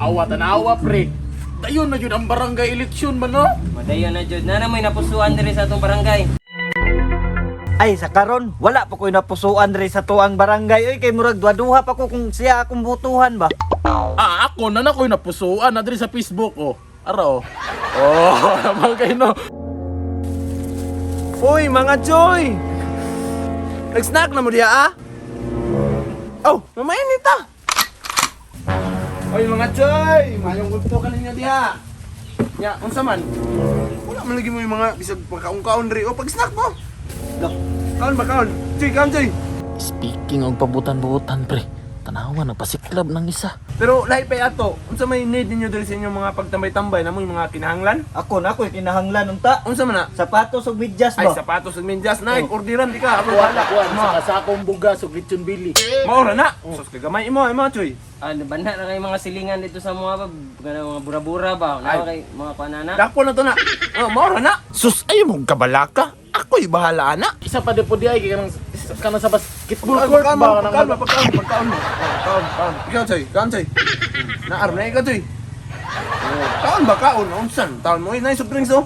Awa tanawa pre. Dayon na jud ang barangay eleksyon man no. Madayon na jud na may napusuan diri sa atong barangay. Ay, sa karon wala pa ko'y napusuan diri sa tuang barangay. Oy, kay murag duha pa ko kung siya akong butuhan ba. Ako na ko'y napusuan na diri sa Facebook oh. Aro. Oh, naman kayo no. Uy, mga Joy! Nag-snack na mo diya, ah? Oh, mamainit ah! Uy, mga Joy! Mayong gulto ka ninyo diya! Ya, unsa man? Wala man lagi mo yung mga bisag pagkaon-kaon diri. O, pag-snack mo! Kaon ba, kaon? Joy, kaon, Joy! Speaking og pabutan-butan pre. Tanawa nagpasiklab ng isa. Pero lahi pa ato, unsa may need ninyo diri sa inyong mga pagtambay-tambay na mo yung mga kinahanglan? Ako na ko'y kinahanglan unta. Unsa man na? Sapatos ug medyas Ay, ba? sapatos ug medyas na, orderan di ka. Ako Wala wala. kuan sa kasakong bugas ug lechon bili. Maura na. Sus kagamay mo, Joy. Banda na kay mga silingan dito sa mga mga bura-bura ba. Na kay mga panana. Dakpo na to na. Oh, maura na. Sus, ay mong kabalaka. Ako'y bahala na. Isa pa de po di ay kanang sa basketball Pagkaon court mo, ba pagkaon mo. Kaon. Ikaw, Joy. Kaon, Joy. Naaram na ikaw, Joy. Kaon ba, kaon? Unsan? Taon mo, na yung soft drinks, oh.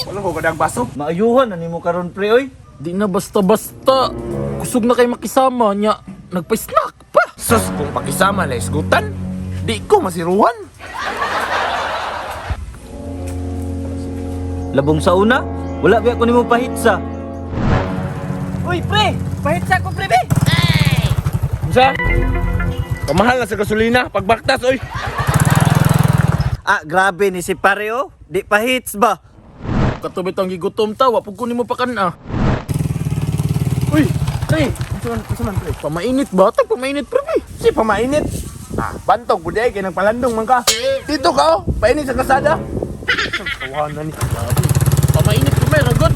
Walang ko kadang baso. Maayuhan ani mo karon pre oy. Di na basta-basta. Kusog na kay makisama niya. Nagpa-snack pa. Sus, kung pakisama na isgutan, di ko masiruhan. Labong sa una, wala ba ako nimo pahitsa? Uy, pre! Pahitsa ko, pre, be! Unsa? Kamahal na sa gasolina, pagbaktas, oy. Ah, grabe ni si pare oh. Di pahits ba? Katubit ang gigutom ta, wapog ko nimo pa kana. Uy, pre, unsa man pre? Pamainit ba? Tag pamainit pre. Si pamainit. Bantog, buday, kaya nagpalandong man ka. Dito ka, oh. Painit sa kasada. Kawanan ni. Pamainit ko may ragod.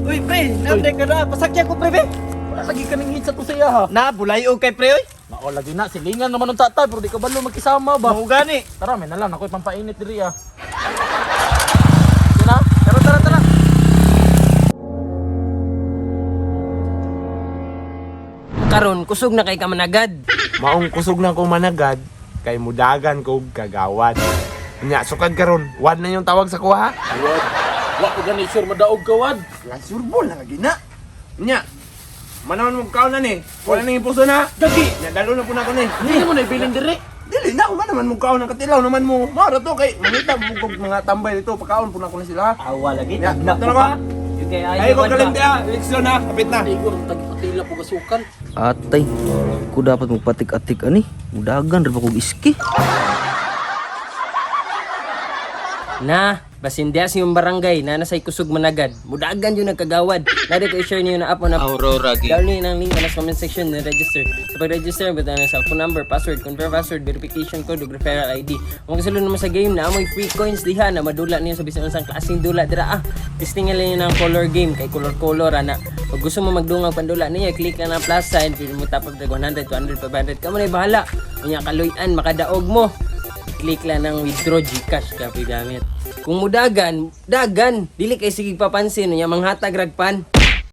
Uy pre, nanday ka na. Pasakya ko pre be. Wala lagi ka ning hitsa to sa iya ha. Na, bulayo kay pre oy. Mao lagi na silingan naman ng tatay pero di ka balo magkisama ba? Mao gani. Tara, may nalang ako'y pampainit diri ah. Sina? Tara. Karon kusog na kay ka managad. Maong kusog na ko managad, kay mudagan ko kagawad. Nya, sukad karon, wad na yung tawag sa kuha. Wad. Wa ko gani sure madaog gawad. Lasurbol na lagi na. Nya, manawan mo kaon na ni. Wala nang impuso na. Gagi, nya dalo na po na ko ni. Hindi mo na ibilin diri. Dili na, man naman mo kaon ng katilaw naman mo. Mara to kay mangita mo kog mga tambay dito, pagkaon po na ko na sila. Awa lagi. Nya, Naku ito na ba? Yung kay Ay ko kalimti ah, eleksyon na, kapit na. Hindi ko tagpatila po gasukal. Atay, ko dapat magpatik-atik ani. Mudagan ra kog iski. Na, basindias yung barangay na nasay kusog managad. Mudagan yung nagkagawad. Lari ko i-share niyo na apo na Aurora gi. download ng link na sa comment section na register. Sa pag-register, bitaw na sa phone number, password, confirm password, verification code, ug referral ID. Kung gusto naman sa game na amoy free coins diha na madula niyo sa bisan unsang klaseng dula dira testingan lang niyo ng color game kay color ana. Pag gusto mo magdungag pandula niya, click lang ang plus sign, pili mo tapos 100, 200, 500. Kamo na bahala. Unya kaluyan makadaog mo. Click lang ng withdraw Gcash ka gamit. Kung mudagan, dagan, dili kay sige papansin unya manghatag ragpan.